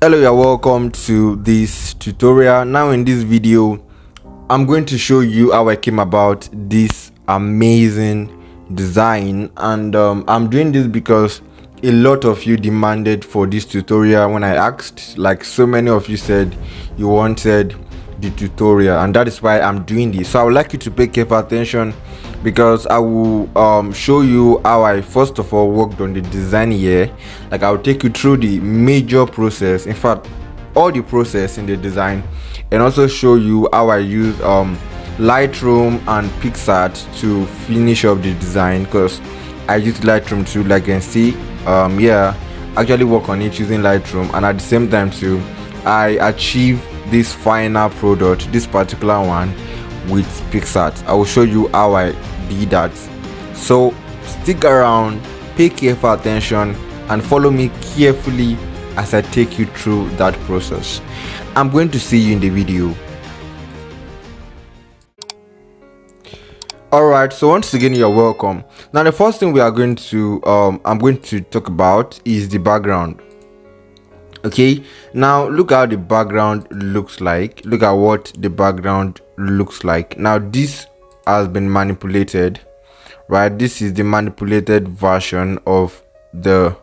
Hello, you're welcome to this tutorial. Now in this video I'm going to show you how I came about this amazing design, and I'm doing this because a lot of you demanded for this tutorial. When I asked, like, so many of you said you wanted the tutorial, and that is why I'm doing this. So I would like you to pay careful attention, because I will show you how I first of all worked on the design here. Like, I'll take you through the major process, in fact all the process in the design, and also show you how I use Lightroom and PicsArt to finish up the design, because I use Lightroom too, like you can see. Actually work on it using Lightroom, and at the same time too I achieve this final product, this particular one, with PicsArt. I will show you how I did that. So stick around, pay careful attention, and follow me carefully as I take you through that process. I'm going to see you in the video. Alright, so once again you're welcome. Now the first thing we are going to I'm going to talk about is the background. Okay, now look how the background looks like. Look at what the background looks like. Now this has been manipulated, right? This is the manipulated version of the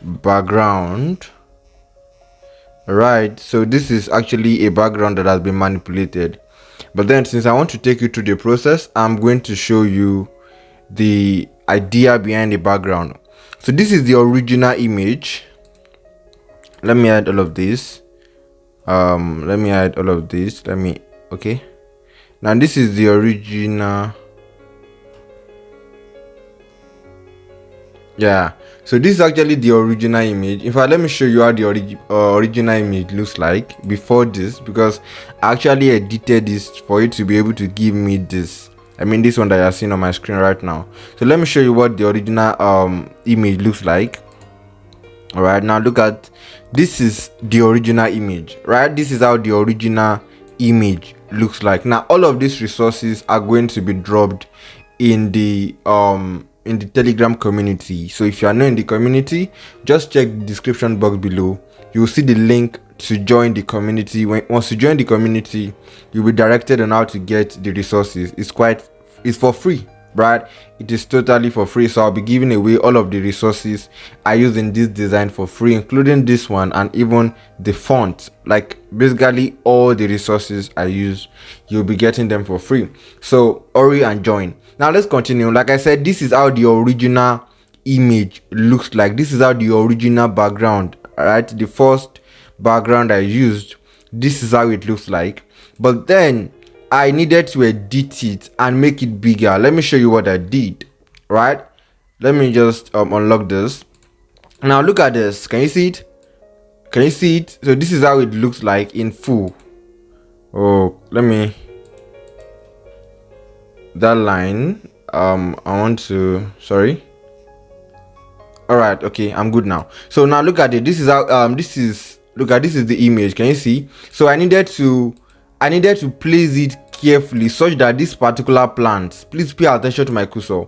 background, right? So this is actually a background that has been manipulated. But then, since I want to take you through the process, I'm going to show you the idea behind the background. So this is the original image. Let me add all of this. Okay, now this is the original. So this is actually the original image. In fact, let me show you how the original image looks like before this, because I actually edited this for it to be able to give me this. I mean, this one that you're seeing on my screen right now. So let me show you what the original image looks like. All right, now look at this. Is the original image, right? This is how the original image looks like. Now all of these resources are going to be dropped in the Telegram community. So if you are not in the community, just check the description box below. You will see the link to join the community. Once you join the community, you'll be directed on how to get the resources. It's for free, right? It is totally for free. So I'll be giving away all of the resources I use in this design for free, including this one, and even the font. Like, basically all the resources I use, you'll be getting them for free. So hurry and join. Now let's continue. Like I said, this is how the original image looks like. This is how the original background, right? The first background I used, this is how it looks like. But then I needed to edit it and make it bigger. Let me show you what I did, right? Let me just unlock this. Now look at this. Can you see it? Can you see it? So this is how it looks like in full. Oh, let me, that line, I want to, sorry. All right, okay, I'm good now. So now look at it. This is how this is the image. Can you see? So I needed to place it carefully such that this particular plant, please pay attention to my cursor,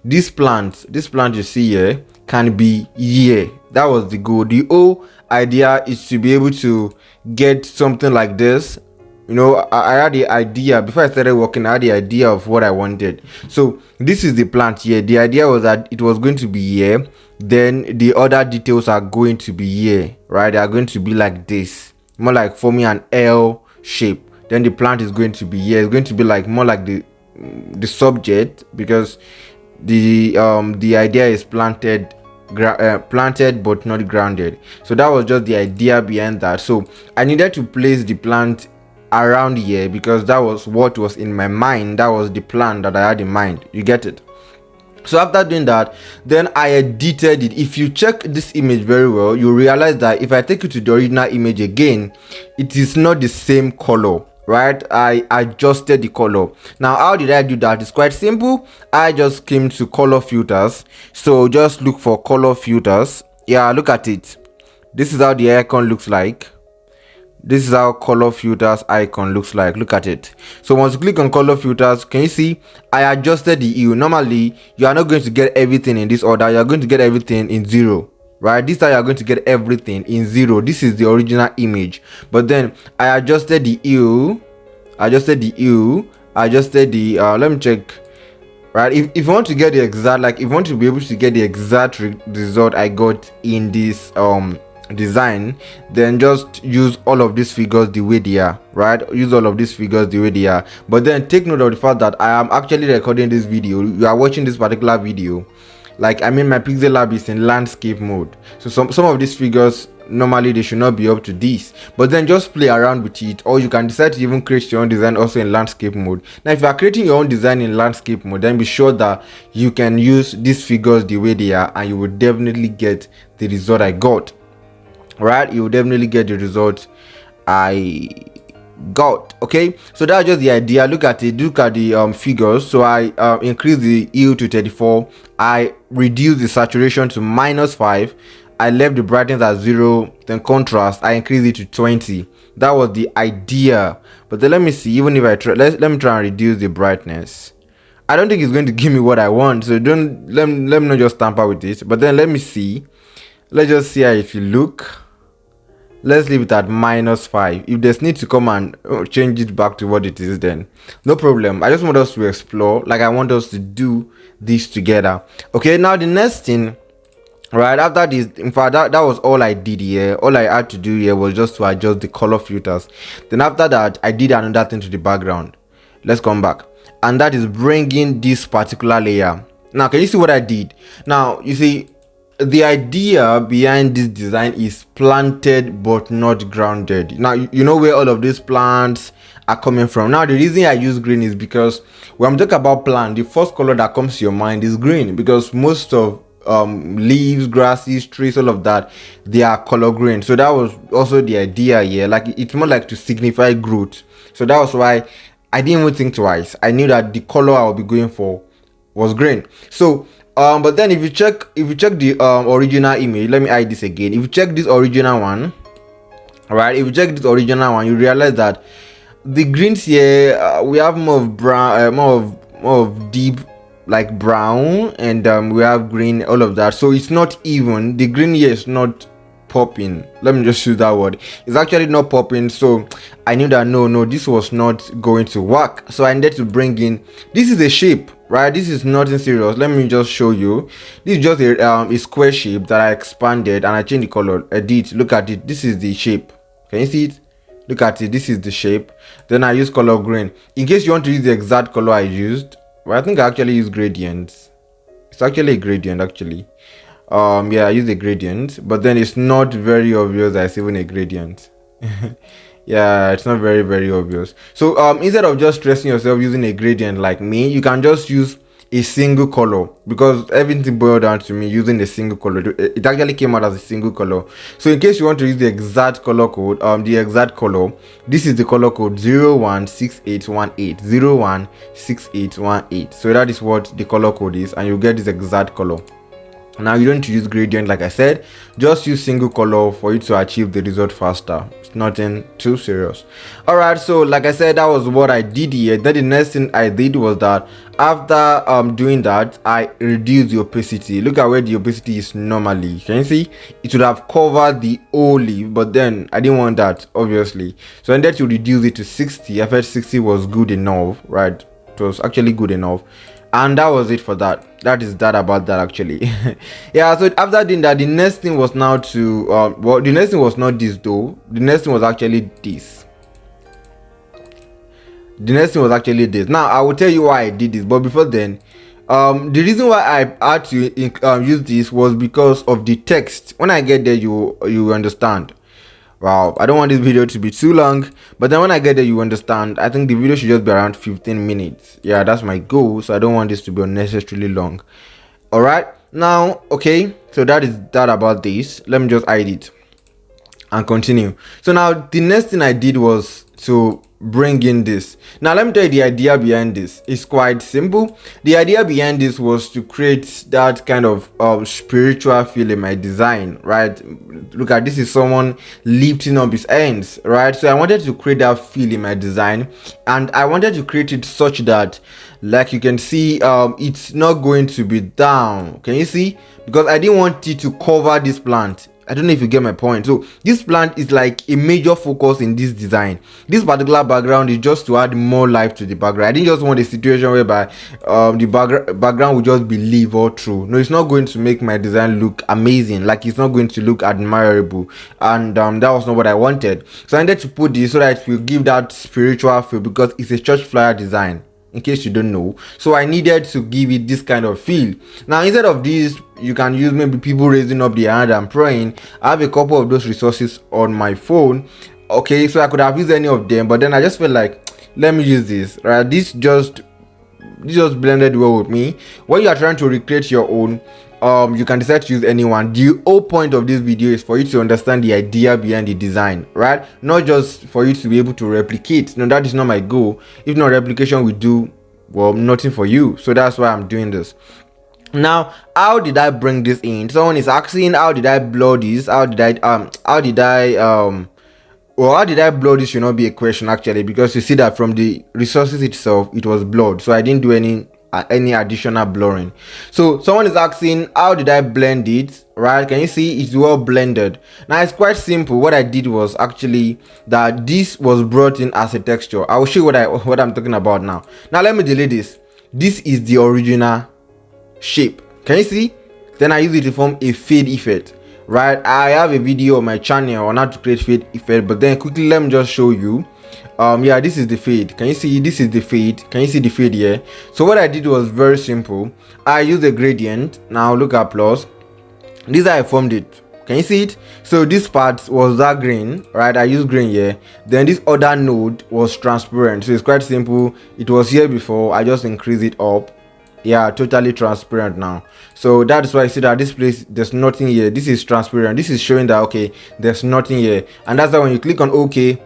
this plant you see here can be here. That was the goal. The whole idea is to be able to get something like this. You know, I had the idea before I started working. I had the idea of what I wanted. So this is the plant here. The idea was that it was going to be here, then the other details are going to be here, right? They are going to be like this, more like forming an L shape. Then the plant is going to be here. It's going to be like more like the subject, because the idea is planted but not grounded. So that was just the idea behind that. So I needed to place the plant around here because that was what was in my mind. That was the plan that I had in mind. You get it? So after doing that, then I edited it. If you check this image very well, you realize that if I take you to the original image again, it is not the same color, right? I adjusted the color. Now how did I do that? It's quite simple. I just came to color filters. So just look for color filters. Yeah, look at it. This is how the icon looks like. This is how color filters icon looks like. Look at it. So once you click on color filters, can you see I adjusted the hue? Normally you are not going to get everything in this order. You are going to get everything in 0. right? This time you're going to get everything in 0. This is the original image, but then I adjusted the hue, adjusted the let me check, right? If you want to get the exact, like if you want to be able to get the exact result I got in this design, then just use all of these figures the way they are, right? Use all of these figures the way they are. But then take note of the fact that I am actually recording this video. You are watching this particular video, like I mean my pixellab is in landscape mode, so some of these figures normally they should not be up to this, but then just play around with it, or you can decide to even create your own design also in landscape mode. Now if you are creating your own design in landscape mode, then be sure that you can use these figures the way they are, and you will definitely get the result I got, right? You will definitely get the result I got. Okay, so that's just the idea. Look at it, look at the figures. So I increase the hue to 34, I reduce the saturation to -5, I left the brightness at 0, then contrast I increase it to 20. That was the idea. But then let me see, even if I try, let me try and reduce the brightness. I don't think it's going to give me what I want, so don't let me not just tamper with it. But then let me see, let's just see how if you look. Let's leave it at -5. If there's need to come and change it back to what it is, then no problem. I just want us to explore, like I want us to do this together. Okay, now the next thing, right after this, in fact that was all I did here. All I had to do here was just to adjust the color filters. Then after that I did another thing to the background. Let's come back, and that is bringing this particular layer. Now can you see what I did? Now you see the idea behind this design is planted but not grounded. Now you know where all of these plants are coming from. Now the reason I use green is because when I'm talking about plant, the first color that comes to your mind is green, because most of leaves, grasses, trees, all of that, they are color green. So that was also the idea here, like it's more like to signify growth. So that was why I didn't even think twice. I knew that the color I would be going for was green. So but then if you check the original image, let me hide this again. If you check this original one, right, if you check this original one, you realize that the greens here, we have more of brown, more of deep like brown, and we have green, all of that. So it's not even, the green here is not popping. Let me just use that word. It's actually not popping. So I knew that no, this was not going to work. So I needed to bring in, this is a shape, right? This is nothing serious. Let me just show you. This is just a square shape that I expanded and I changed the color. Edit, look at it. This is the shape. Can you see it? Look at it. This is the shape. Then I use color green. In case you want to use the exact color I used, well, I think I actually use gradients. It's actually a gradient actually. Yeah, I use a gradient, but then it's not very obvious that it's even a gradient. Yeah, it's not very obvious. So instead of just stressing yourself using a gradient like me, you can just use a single color, because everything boiled down to me using a single color. It actually came out as a single color. So in case you want to use the exact color code, the exact color, this is the color code 016818, 016818. So that is what the color code is, and you get this exact color. Now you don't need to use gradient, like I said, just use single color for you to achieve the result faster. It's nothing too serious. Alright, so like I said, that was what I did here. Then the next thing I did was that after doing that, I reduced the opacity. Look at where the opacity is normally. Can you see? It would have covered the whole leaf, but then I didn't want that, obviously. So I needed to reduce it to 60. I felt 60 was good enough, right? It was actually good enough. And that was it for that. That is that about that actually. Yeah, so after doing that, the next thing was now to well, the next thing was not this though. The next thing was actually this. The next thing was actually this. Now I will tell you why I did this, but before then, the reason why I had to use this was because of the text. When I get there, you understand. Wow, I don't want this video to be too long, but then when I get there, you understand. I think the video should just be around 15 minutes. Yeah, that's my goal, so I don't want this to be unnecessarily long. All right, now, okay, so that is that about this. Let me just hide it and continue. So now the next thing I did was to bring in this. Now let me tell you the idea behind this. It's quite simple. The idea behind this was to create that kind of spiritual feel in my design, right? Look at this, is someone lifting up his hands, right? So I wanted to create that feel in my design, and I wanted to create it such that, like you can see, it's not going to be down. Can you see? Because I didn't want it to cover this plant. I don't know if you get my point. So this plant is like a major focus in this design. This particular background is just to add more life to the background. I didn't just want a situation whereby the background would just be leave or true. No, it's not going to make my design look amazing. Like, it's not going to look admirable, and that was not what I wanted. So I needed to put this so that it will give that spiritual feel, because it's a church flyer design, in case you don't know. So I needed to give it this kind of feel. Now, instead of this, you can use maybe people raising up their hand and praying. I have a couple of those resources on my phone. Okay, so I could have used any of them, but then I just felt like, let me use this, right? This just blended well with me. When you are trying to recreate your own, you can decide to use anyone. The whole point of this video is for you to understand the idea behind the design, right? Not just for you to be able to replicate. No, that is not my goal. If not, replication will do, well, nothing for you. So that's why I'm doing this. Now, how did I bring this in? Someone is asking, how did I blur this? How did I blur this? Should not be a question, actually, because you see that from the resources itself, it was blurred. So I didn't do any additional blurring. So someone is asking, how did I blend it? Right? Can you see it's well blended? Now, it's quite simple. What I did was actually that this was brought in as a texture. I will show you what I'm talking about now. Now let me delete this. This is the original shape. Can you see? Then I use it to form a fade effect, right? I have a video on my channel on how to create fade effect, but then quickly let me just show you. Yeah, this is the fade. Can you see? This is the fade. Can you see the fade here? So what I did was very simple. I used a gradient. Now look at plus. This is how I formed it. Can you see it? So this part was that green, right? I used green here. Then this other node was transparent. So it's quite simple. It was here before. I just increase it up. Yeah, totally transparent now. So that's why I see that this place, there's nothing here. This is transparent. This is showing that, okay, there's nothing here. And that's why when you click on OK,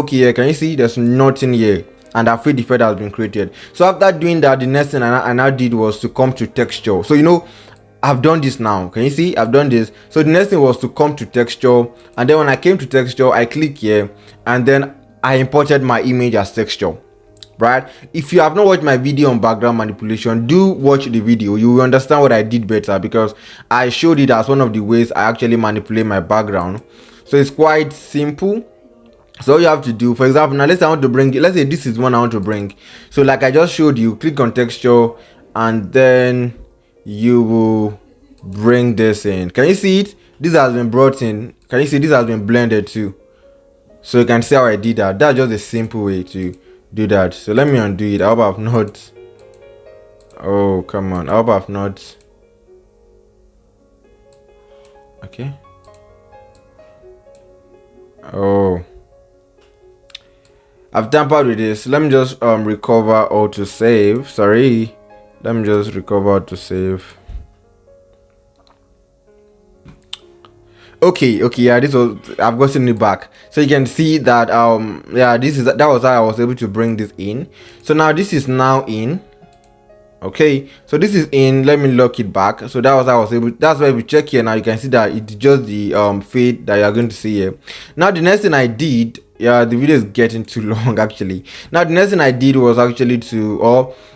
here, can you see there's nothing here, and that fade effect has been created. So after doing that, the next thing I now did was to come to texture. So I've done this now. Can you see? I've done this. So the next thing was to come to texture, and then when I came to texture, I click here, and then I imported my image as texture. Right? If you have not watched my video on background manipulation, do watch the video. You will understand what I did better, because I showed it as one of the ways I actually manipulate my background. So it's quite simple. So all you have to do, for example, now let's say this is one I want to bring. So like I just showed you, click on texture, and then you will bring this in. Can you see it? This has been brought in. Can you see this has been blended too? So you can see how I did that. That's just a simple way to do that. So let me undo it. I hope I've not. Oh, come on. I hope I've not. Okay. Oh, I've tampered with this. Let me just recover or to save. Sorry. Let me just recover to save. Okay, yeah, this was, I've gotten it back. So you can see that yeah, that was how I was able to bring this in. So now this is now in. Okay, so this is in. Let me lock it back. So that was how I was able. That's why if you check here now, you can see that it's just the fade that you're going to see here. Now the next thing I did, yeah, the video is getting too long actually. Now the next thing I did was actually to,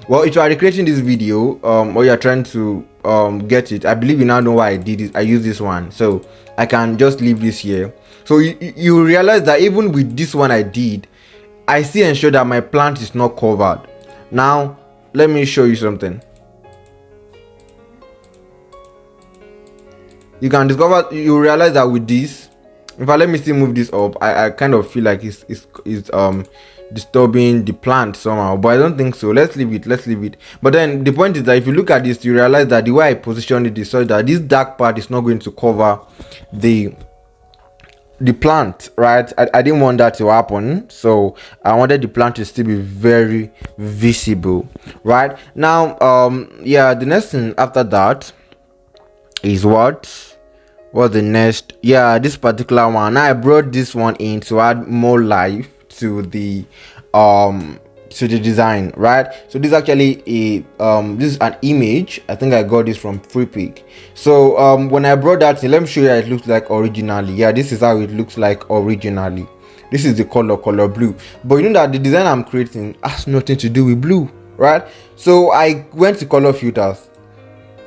well, if you are recreating this video, or you're trying to get it, I believe you now know why I did it. I use this one, so I can just leave this here. So you realize that even with this one I did, I still ensure that my plant is not covered. Now let me show you something. You can discover, you realize that with this, in fact, let me still move this up. I kind of feel like it's disturbing the plant somehow, but I don't think so. Let's leave it. But then the point is that if you look at this, you realize that the way I positioned it is so that this dark part is not going to cover the plant, right? I didn't want that to happen, so I wanted the plant to still be very visible. Right now, yeah, the next thing after that is what's the next? Yeah, this particular one. Now I brought this one in to add more life to the design, right? So this is actually a this is an image. I think I got this from FreePic. So when I brought that in, let me show you how it looks like originally. Yeah, this is how it looks like originally. This is the color blue, but you know that the design I'm creating has nothing to do with blue, right? So I went to color filters.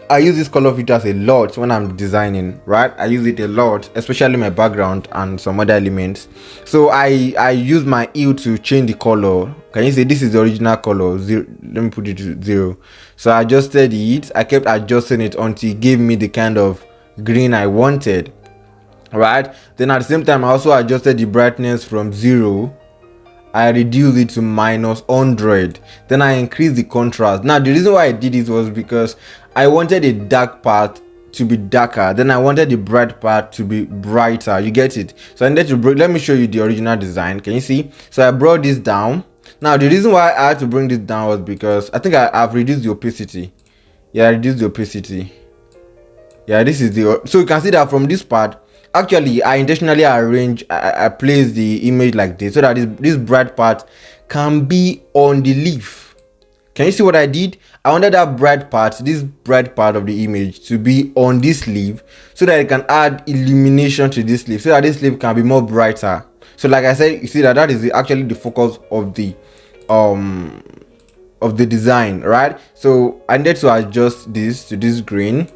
I use this color filters a lot when I'm designing, right? I use it a lot, especially my background and some other elements. So I use my hue to change the color. Can you see this is the original color? Zero. Let me put it to 0. So I adjusted it. I kept adjusting it until it gave me the kind of green I wanted, right? Then at the same time, I also adjusted the brightness from 0. I reduced it to -100. Then I increased the contrast. Now the reason why I did it was because I wanted the dark part to be darker, then I wanted the bright part to be brighter. You get it? So I needed to bring, let me show you the original design. Can you see? So I brought this down. Now the reason why I had to bring this down was because I think I've reduced the opacity. Yeah, I reduced the opacity. Yeah, this is the, so you can see that from this part, actually I intentionally arrange, I place the image like this so that this bright part can be on the leaf. Can you see what I did? I wanted that bright part, this bright part of the image to be on this leaf so that it can add illumination to this leaf, so that this leaf can be more brighter. So like I said, you see that is actually the focus of the design, right? So I needed to adjust this to this green.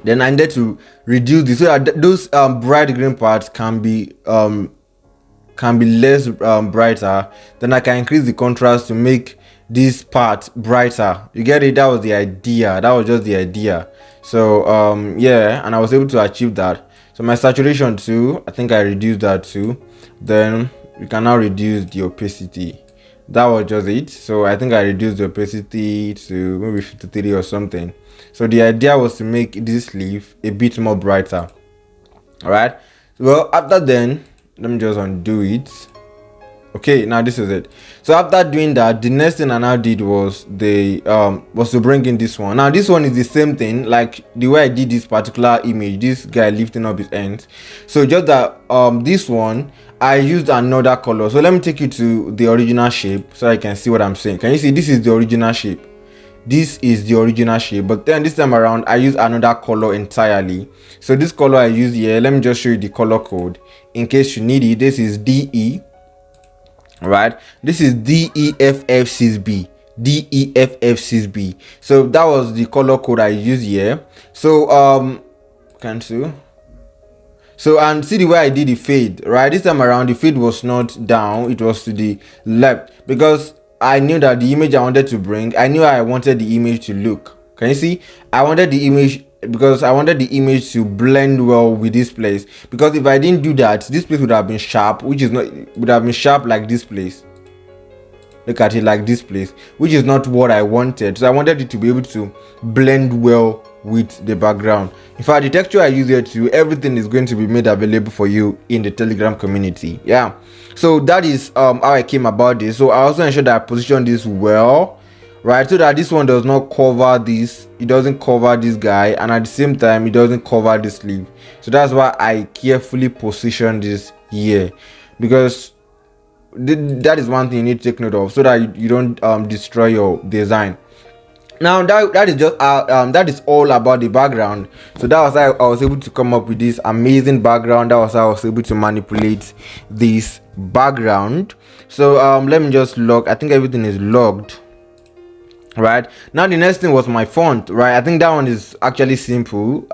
Then I needed to reduce this so that those bright green parts can be less brighter. Then I can increase the contrast to make this part brighter. You get it? That was the idea. That was just the idea. So yeah, and I was able to achieve that. So my saturation too, I think I reduced that too. Then we can now reduce the opacity. That was just it. So I think I reduced the opacity to maybe 53 or something. So the idea was to make this leaf a bit more brighter. All right. Well, after then, let me just undo it. Okay, now this is it. So after doing that, the next thing I now did was to bring in this one. Now this one is the same thing, like the way I did this particular image, this guy lifting up his hands. So just that this one I used another color. So let me take you to the original shape so I can see what I'm saying. Can you see this is the original shape? This is the original shape, but then this time around I use another color entirely. So this color I use here, let me just show you the color code in case you need it. This is DE, right? This is DEFF6B. DEFF6B. So that was the color code I used here. So cancel. So and see the way I did the fade, right? This time around the fade was not down, it was to the left, because I knew that the image I wanted to bring, I knew I wanted the image to look. Can you see? I wanted the image because I wanted the image to blend well with this place. Because if I didn't do that, this place would have been sharp, which is not, would have been sharp like this place. Look at it like this place, which is not what I wanted. So I wanted it to be able to blend well with the background. In fact, the texture I use here too, everything is going to be made available for you in the Telegram community. Yeah, so that is how I came about this. So I also ensured that I positioned this well, right, so that this one does not cover this, it doesn't cover this guy, and at the same time it doesn't cover this sleeve. So that's why I carefully positioned this here, because that is one thing you need to take note of, so that you don't destroy your design. Now that is just that is all about the background. So that was how I was able to come up with this amazing background. That was how I was able to manipulate this background. So let me just log. I think everything is logged. Right now, the next thing was my font. Right, I think that one is actually simple.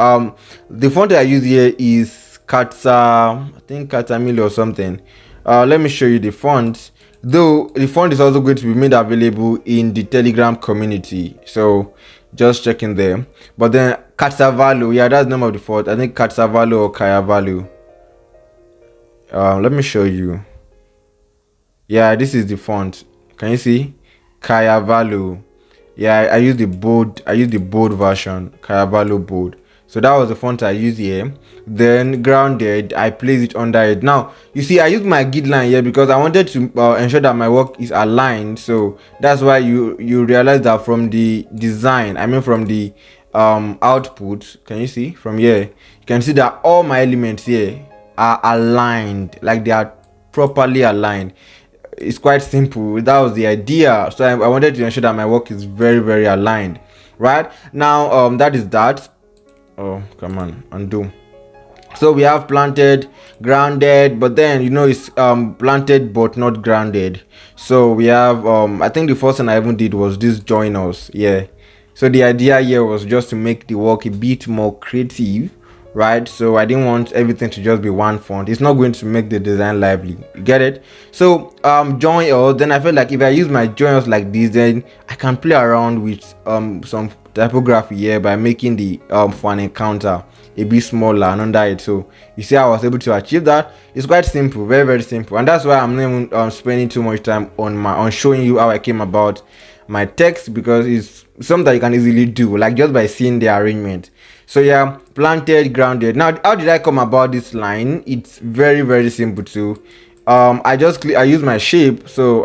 The font that I use here is Katsa, I think Katamil or something. Let me show you the font. Though the font is also going to be made available in the Telegram community, so just checking there. But then Katsavalu, yeah, that's the name of the font. I think Katsavalu or Kayavalu. Let me show you. Yeah, this is the font. Can you see? Kayavalu. Yeah, I use the bold. I use the bold version. Kayavalu bold. So that was the font I used here. Then grounded, I place it under it. Now you see I used my guideline here because I wanted to ensure that my work is aligned. So that's why you realize that from the design, I mean from the output, can you see from here, you can see that all my elements here are aligned, like they are properly aligned. it's quite simple. That was the idea. So I wanted to ensure that my work is very, very aligned. Right now, that is that. Oh, come on, undo. So we have planted, grounded, but then it's planted but not grounded. So we have I think the first thing I even did was this joiners. Yeah. So the idea here was just to make the work a bit more creative, right? So I didn't want everything to just be one font. It's not going to make the design lively. You get it? So joiners, then I felt like if I use my joiners like this, then I can play around with some typography here by making the for an encounter a bit smaller and under it. So you see, I was able to achieve that. It's quite simple, very, very simple, and that's why I'm not even spending too much time on showing you how I came about my text, because it's something that you can easily do, like just by seeing the arrangement. So yeah, planted, grounded. Now, how did I come about this line? It's very, very simple too. I use my shape. So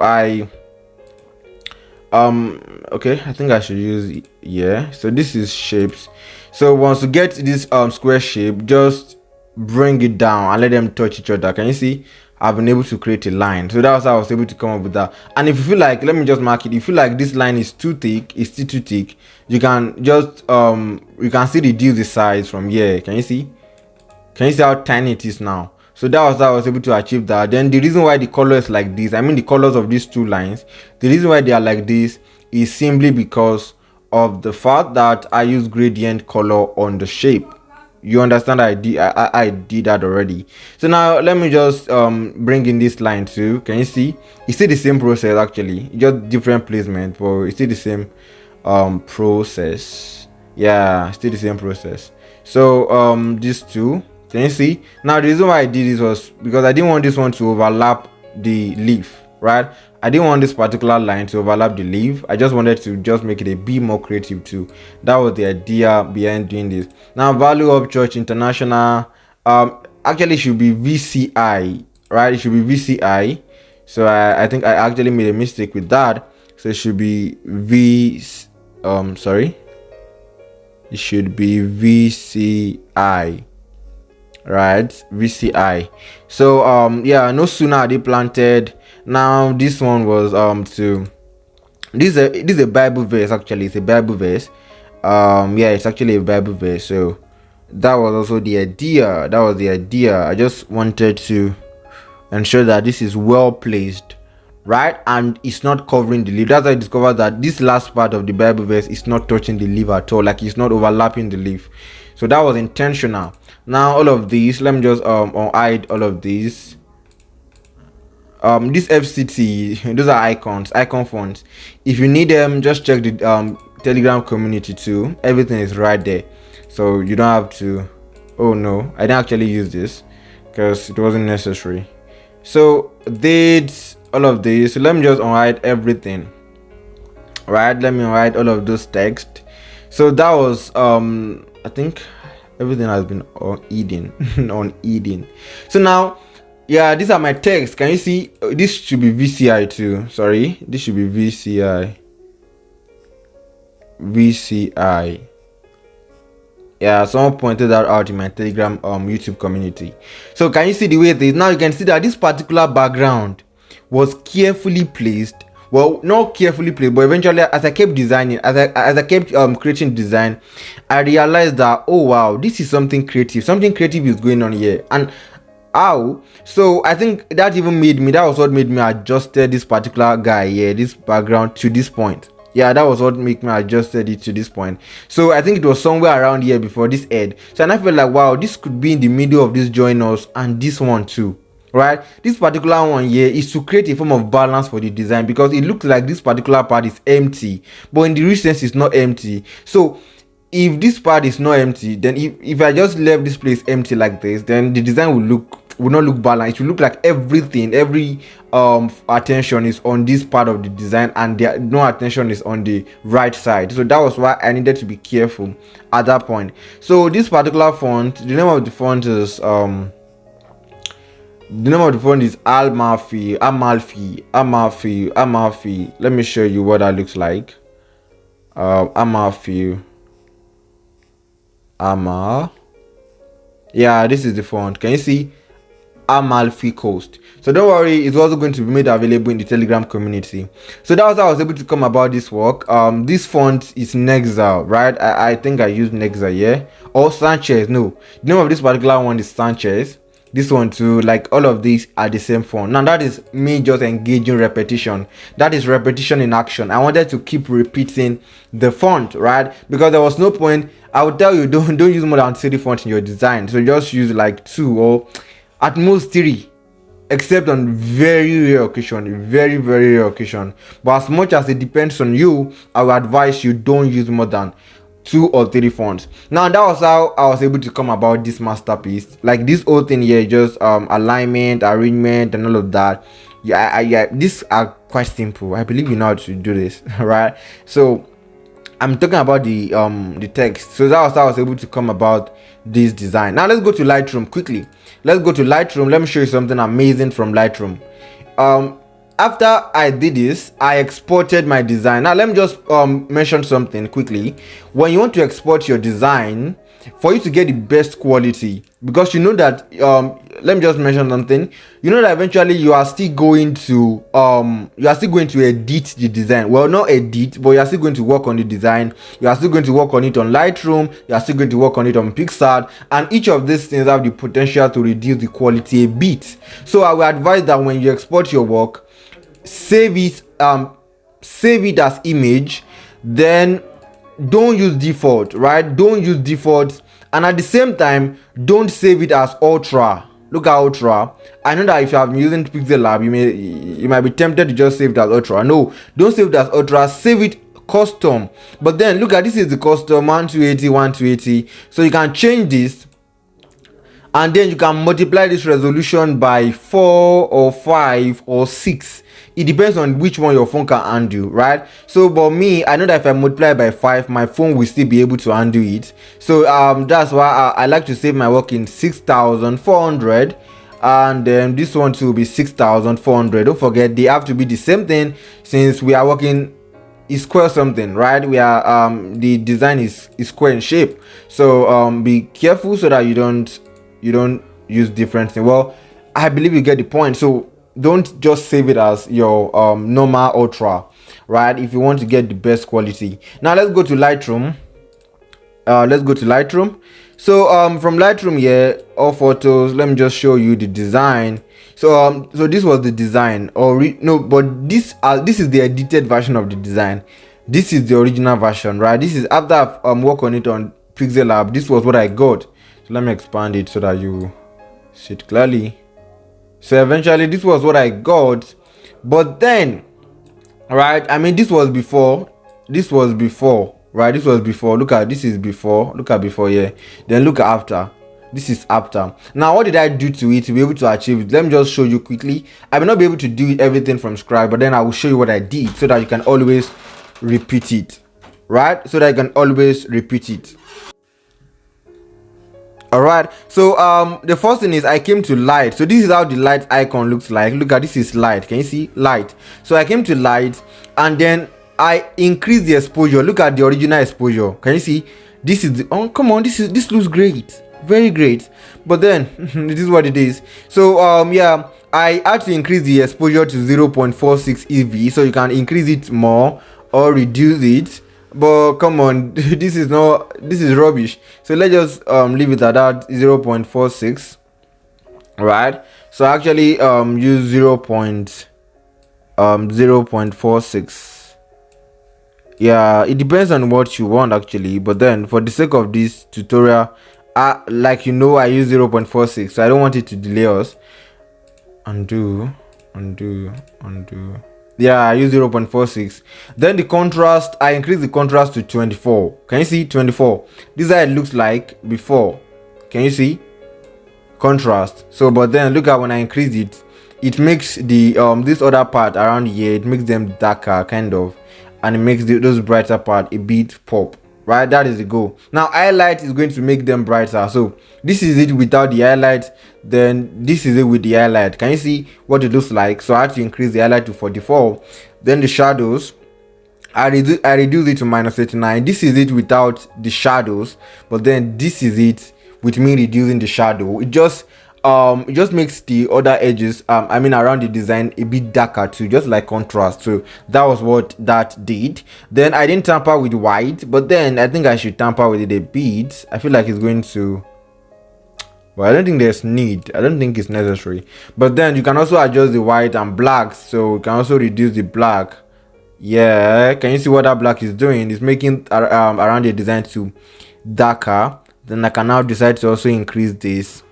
okay, I think I should use, yeah, so this is shapes. So once you get this square shape, just bring it down and let them touch each other. Can you see I've been able to create a line? So that's how I was able to come up with that. And if you feel like, let me just mark it, if you feel like this line is too thick, it's still too thick, you can just you can still reduce the size from here. Can you see how tiny it is now? So that was how I was able to achieve that. Then the reason why the color is like this, I mean the colors of these two lines, the reason why they are like this is simply because of the fact that I use gradient color on the shape. You understand? I did that already. So now let me just bring in this line too. Can you see? It's still the same process actually, just different placement, but it's still the same process. Yeah, still the same process. So these two, can you see? Now the reason why I did this was because I didn't want this one to overlap the leaf, right? I didn't want this particular line to overlap the leaf. I just wanted to just make it a bit more creative too. That was the idea behind doing this. Now value of church international, actually it should be VCI, right? It should be VCI. So I think I actually made a mistake with that. So it should be sorry, it should be VCI, right? VCI. So yeah, no sooner are they planted. Now this one was this is a Bible verse. Actually, it's a Bible verse. Yeah, it's actually a Bible verse. So that was also the idea. That was the idea. I just wanted to ensure that this is well placed, right, and it's not covering the leaf. That's why I discovered that this last part of the Bible verse is not touching the leaf at all, like it's not overlapping the leaf. So that was intentional. Now all of these, let me just hide all of these. This FCT, those are icon fonts. If you need them, just check the Telegram community too. Everything is right there, so you don't have to. Oh no, I didn't actually use this because it wasn't necessary. So did all of this. So let me just unhide everything. Right, let me write all of those text. So that was I think everything has been on Eden on Eden. So now, yeah, these are my text. Can you see? This should be VCI too. Sorry, this should be VCI. Yeah, someone pointed that out in my Telegram YouTube community. So can you see the way it is? Now you can see that this particular background was carefully placed. Well, not carefully placed, but eventually as I kept designing, as I kept creating design, I realized that, oh wow, this is something creative. Something creative is going on here. And how? So I think that was what made me adjusted this particular guy here, this background to this point. Yeah, that was what made me adjusted it to this point. So I think it was somewhere around here before this head. So and I felt like, wow, this could be in the middle of this joiners and this one too, right? This particular one here is to create a form of balance for the design, because it looks like this particular part is empty, but in the real sense it's not empty. So if this part is not empty, then if I just left this place empty like this, then the design will not look balanced. It will look like every attention is on this part of the design and no attention is on the right side. So that was why I needed to be careful at that point. So this particular font, the name of the font is Amalfi. Let me show you what that looks like. Amalfi. Yeah, this is the font. Can you see? Amalfi Coast. So don't worry, it's also going to be made available in the Telegram community. So that was how I was able to come about this work. This font is Nexal, right? I think I used Nexal, yeah, or Sanchez. No, the name of this particular one is Sanchez. This one too, like all of these are the same font. Now that is me just engaging repetition. That is repetition in action. I wanted to keep repeating the font, right? Because there was no point. I would tell you don't use more than 30 fonts in your design. So just use like 2 or at most 3, except on very rare occasion, very rare occasion. But as much as it depends on you, I would advise you don't use more than 2 or 3 fonts. Now that was how I was able to come about this masterpiece. Like this whole thing here, just alignment, arrangement, and all of that. Yeah, these are quite simple. I believe you know how to do this, right? So I'm talking about the text. So that was how I was able to come about this design. Now let's go to Lightroom quickly. Let's go to Lightroom. Let me show you something amazing from Lightroom. After I did this, I exported my design. Now let me just mention something quickly. When you want to export your design, for you to get the best quality, because you know that let me just mention something. You know that eventually you are still going to edit the design. Well, not edit, but you are still going to work on the design. You are still going to work on it on Lightroom. You are still going to work on it on PicsArt, and each of these things have the potential to reduce the quality a bit. So I will advise that when you export your work, save it as image, then don't use default, right? Don't use default, and at the same time don't save it as ultra. Look at ultra. I know that if you have been using pixellab, you might be tempted to just save it as ultra. No, don't save it as ultra, save it custom. But then look at this, is the custom 1280. So you can change this, and then you can multiply this resolution by 4 or 5 or 6. It depends on which one your phone can handle, right? So but me, I know that if I multiply by 5, my phone will still be able to handle it. So that's why I like to save my work in 6400, and then this one too will be 6400. Don't forget, they have to be the same thing, since we are working is square something, right? We are the design is square in shape. So be careful so that you don't use different things. Well, I believe you get the point. So don't just save it as your normal ultra, right? If you want to get the best quality. Now let's go to Lightroom. So from Lightroom here, all photos, let me just show you the design. So so this was the design, but this is the edited version of the design. This is the original version, right? This is after I've worked on it on pixellab. This was what I got. So let me expand it so that you see it clearly. So eventually this was what I got, but then, right, I mean, this was before, right? This was before. Look at, this is before. Look at before here, then look at after. This is after. Now what did I do to it to be able to achieve it? Let me just show you quickly. I may not be able to do everything from scratch, but then I will show you what I did so that you can always repeat it, right? So that you can always repeat it. All right, so the first thing is I came to light. So this is how the light icon looks like. Look at, this is light. Can you see light? So I came to light, and then I increased the exposure. Look at the original exposure. Can you see? This is the, oh come on, this looks great, very great. But then this is what it is. So yeah, I had to increase the exposure to 0.46 EV, so you can increase it more or reduce it. But come on, this is rubbish. So let's just leave it at that 0.46, right? So actually use 0.46. Yeah, it depends on what you want actually, but then for the sake of this tutorial, like you know, I use 0.46, so I don't want it to delay us. Undo. Yeah, I use 0.46. Then the contrast, I increase the contrast to 24. Can you see 24? This is how it looks like before. Can you see contrast? So but then look at, when I increase it, it makes the this other part around here, it makes them darker kind of, and it makes those brighter part a bit pop, right? That is the goal. Now highlight is going to make them brighter. So this is it without the highlight, then this is it with the highlight. Can you see what it looks like? So I had to increase the highlight to 44. Then the shadows, I reduce it to -39. This is it without the shadows, but then this is it with me reducing the shadow. It just it just makes the other edges I mean around the design a bit darker too, just like contrast. So that was what that did. Then I didn't tamper with white, but then I think I should tamper with it a bit. I feel like it's going to, but I don't think there's need. I don't think it's necessary. But then you can also adjust the white and black, so you can also reduce the black. Yeah, can you see what that black is doing? It's making around the design to darker. Then I can now decide to also increase this.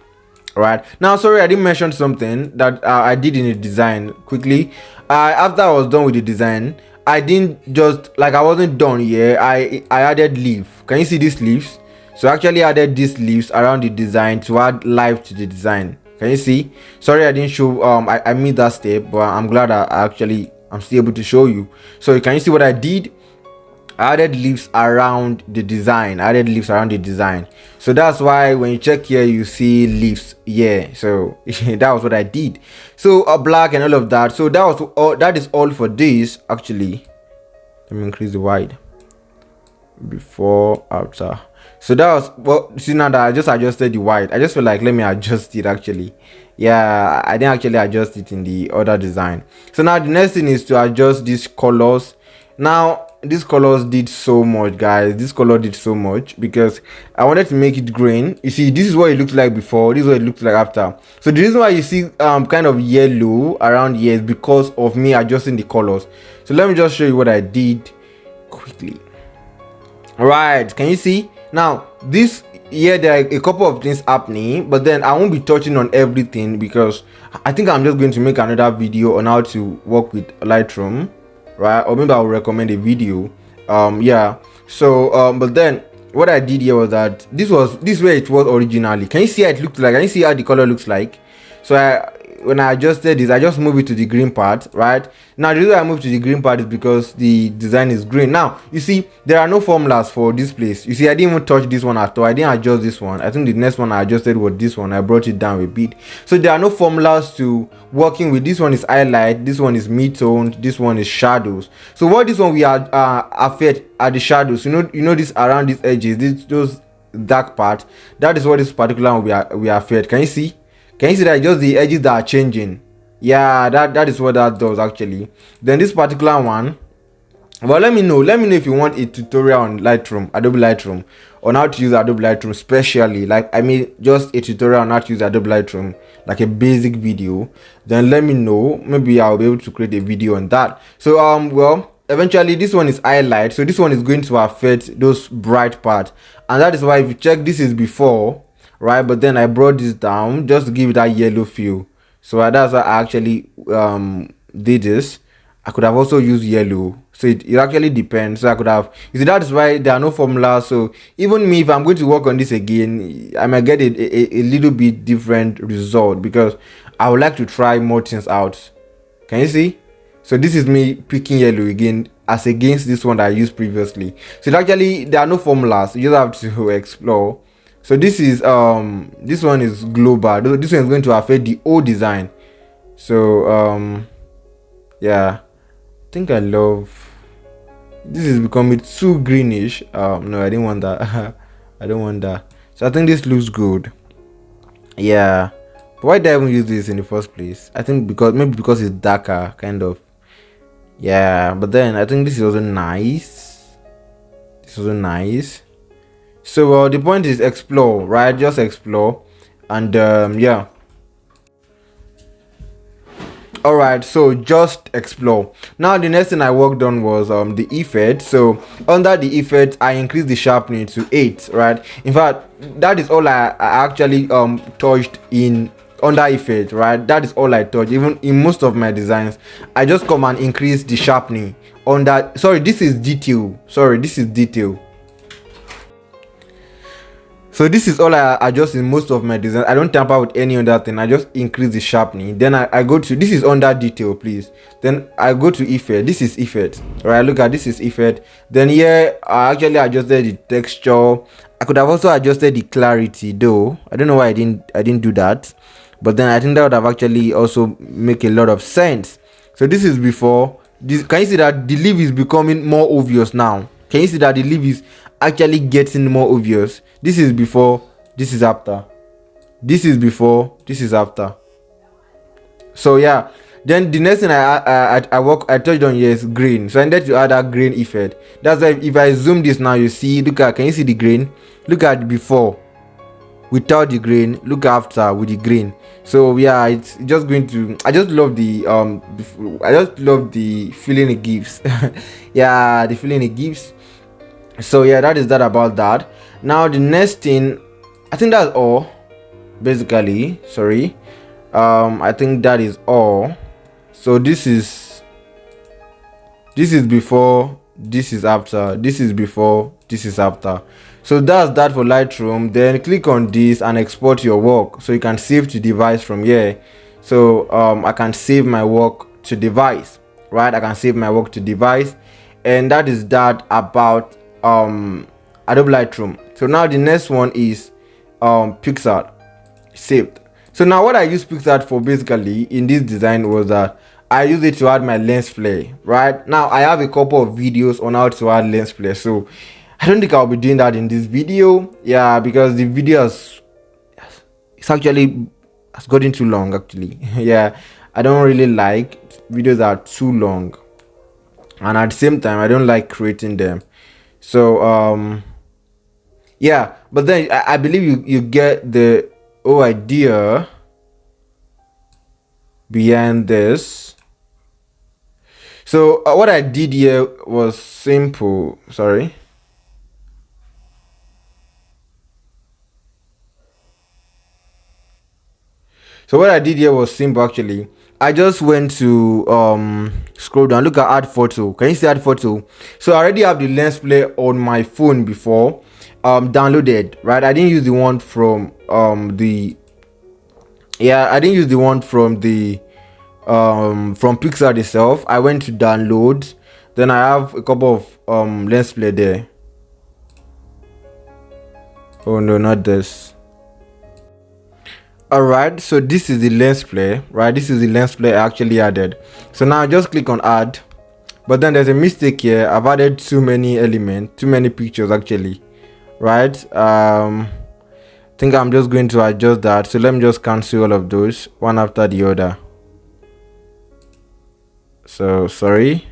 Right now, sorry, I didn't mention something that I did in the design quickly. After I was done with the design, I didn't just like I wasn't done here. I added leaf. Can you see these leaves? So I actually added these leaves around the design to add life to the design. Can you see? Sorry I didn't show I made that step, but I'm glad I'm still able to show you. So can you see what I did? I added leaves around the design. So that's why when you check here you see leaves. Yeah, so that was what I did. So black and all of that. So that is all for this. Actually, let me increase the wide. Before, after. So that was, well, see, now that I just adjusted the white, I just feel like let me adjust it. Actually, yeah, I didn't actually adjust it in the other design. So now the next thing is to adjust these colors. Now these colors did so much, guys. This color did so much because I wanted to make it green. You see, this is what it looked like before, this is what it looked like after. So the reason why you see kind of yellow around here is because of me adjusting the colors. So let me just show you what I did quickly. All right, can you see? Now this here there are a couple of things happening, but then I won't be touching on everything because I think I'm just going to make another video on how to work with Lightroom, right? Or maybe I'll recommend a video. Yeah, so but then what I did here was that this is where it was originally. Can you see how it looked like? Can you see how the color looks like? So when I adjusted this, I just moved it to the green part. Right now, the reason I moved to the green part is because the design is green. Now you see there are no formulas for this place. You see, I didn't even touch this one at all. I didn't adjust this one. I think the next one I adjusted was this one. I brought it down a bit. So there are no formulas to working with. This one is highlight, this one is mid-tone, this one is shadows. So what this one we are affect are the shadows. You know this around these edges, those dark part. That is what this particular one we are affect. Can you see? Can you see that just the edges that are changing? Yeah, that is what that does actually. Then this particular one, well, let me know if you want a tutorial on Lightroom, Adobe Lightroom, on how to use Adobe Lightroom, especially like I mean just a tutorial on how to use Adobe Lightroom, like a basic video. Then let me know, maybe I'll be able to create a video on that. So well, eventually this one is highlight, so this one is going to affect those bright parts, and that is why if you check, this is before, right? But then I brought this down just to give it that yellow feel. So that's why I actually did this. I could have also used yellow, so it actually depends. So I could have, you see, that is why there are no formulas. So even me, if I'm going to work on this again, I might get a little bit different result because I would like to try more things out. Can you see? So this is me picking yellow again as against this one that I used previously. So actually there are no formulas, you just have to explore. So this is this one is global. This one is going to affect the whole design. So yeah, I think I love this is becoming too greenish. No, I didn't want that. I don't want that. So I think this looks good. Yeah, but why did I even use this in the first place? I think maybe because it's darker kind of. Yeah, but then I think this is also nice. This is also nice. So the point is explore, right? Just explore. And yeah, all right, so just explore. Now the next thing I worked on was the effect. So under the effect I increased the sharpening to 8, right? In fact, that is all I actually touched in under effect, right? That is all I touched. Even in most of my designs I just come and increase the sharpening on that. Sorry, this is detail. So this is all I adjust in most of my designs. I don't tamper with any other thing. I just increase the sharpening. Then I go to, this is under detail, please. Then I go to effect. This is effect. All right, look at this is effect. Then here I actually adjusted the texture. I could have also adjusted the clarity though. I don't know why I didn't do that. But then I think that would have actually also make a lot of sense. So this is before. Can you see that the leaf is becoming more obvious now? Can you see that the leaf is actually getting more obvious? This is before, this is after. This is before, this is after. So yeah, then the next thing I touched on here is green. So I needed to add that green effect. That's why if I zoom this now, you see, look at, can you see the green? Look at before without the green, look after with the green. So yeah, it's just going to, I just love the feeling it gives. Yeah, the feeling it gives. So yeah, that is that about that. Now the next thing, I think that's all basically. Sorry, I think that is all. So this is before, this is after, this is before, this is after. So that's that for Lightroom. Then click on this and export your work so you can save to device from here. So I can save my work to device, right? I can save my work to device, and that is that about Adobe Lightroom. So now the next one is PicsArt. Saved. So now what I use PicsArt for basically in this design was that I use it to add my lens flare. Right now I have a couple of videos on how to add lens flare, so I don't think I'll be doing that in this video. Yeah, because the video has gotten too long actually. Yeah, I don't really like videos that are too long, and at the same time I don't like creating them. So yeah, but then I believe you get the whole idea behind this. So what I did here was simple. Sorry. So what I did here was simple actually. I just went to scroll down, look at add photo. Can you see add photo? So I already have the lens flare on my phone before downloaded, right? I didn't use the one from I didn't use the one from PicsArt itself. I went to download, then I have a couple of lens flare there. Oh no, not this. Alright, so this is the lens flare, right? This is the lens flare I actually added. So now I just click on add, but then there's a mistake here. I've added too many elements, too many pictures actually, right? I think I'm just going to adjust that. So let me just cancel all of those one after the other. So sorry.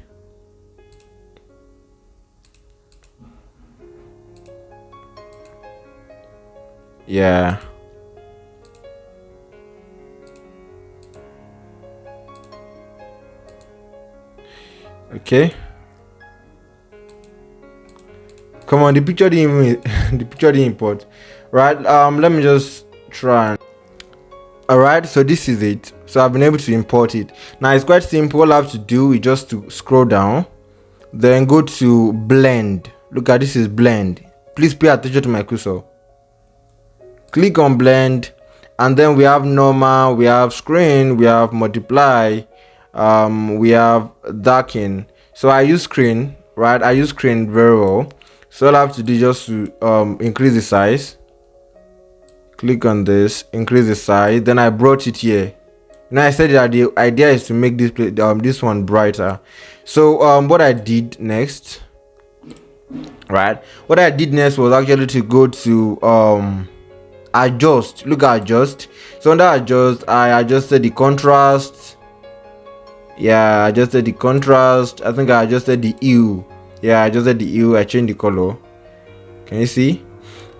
Yeah. Okay. Come on, the picture didn't the picture didn't import. Right, let me just try. Alright, so this is it. So I've been able to import it. Now it's quite simple. All I have to do is just to scroll down, then go to blend. Look at this is blend. Please pay attention to my cursor. Click on blend, and then we have normal, we have screen, we have multiply, we have darken. So I use screen, right? I use screen very well. So all I have to do is just to increase the size. Click on this, increase the size. Then I brought it here. Now I said that the idea is to make this this one brighter. So what I did next, right? What I did next was actually to go to adjust. Look at adjust. So under adjust, I adjusted the contrast. Yeah, I adjusted the contrast. I think I adjusted the hue. Yeah, I adjusted the hue. I changed the color. Can you see?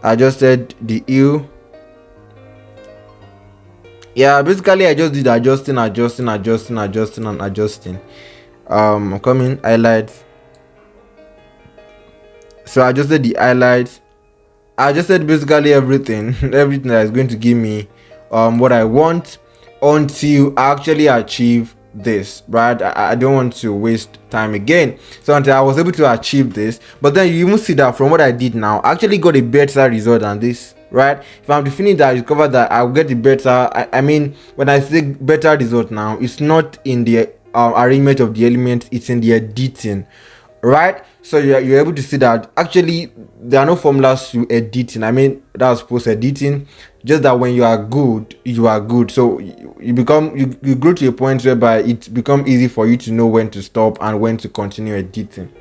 I adjusted the hue. Yeah, basically I just did adjusting, and adjusting. Coming highlights. So I adjusted the highlights. I adjusted basically everything that is going to give me what I want until I actually achieve this, right? I don't want to waste time again. So until I was able to achieve this, but then you even see that from what I did now, I actually got a better result than this, right? If I'm defining that, I discover that I'll get the better. I mean, when I say better result now, it's not in the arrangement of the elements, it's in the editing, right? So you're able to see that actually there are no formulas to editing. I mean, that's post editing, just that when you are good, you are good. So you grow to a point whereby it becomes easy for you to know when to stop and when to continue editing,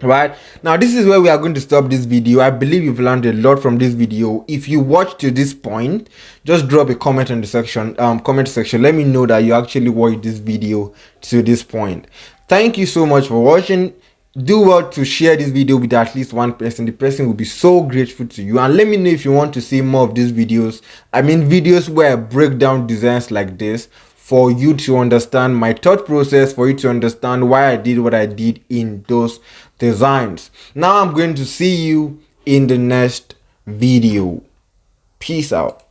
Right now, this is where we are going to stop this video. I believe you've learned a lot from this video. If you watched to this point, just drop a comment on the comment section. Let me know that you actually watched this video to this point. Thank you so much for watching. Do well to share this video with at least one person. The person will be so grateful to you. And let me know if you want to see more of these videos. I mean, videos where I break down designs like this, for you to understand my thought process, for you to understand why I did what I did in those designs. Now I'm going to see you in the next video. Peace out.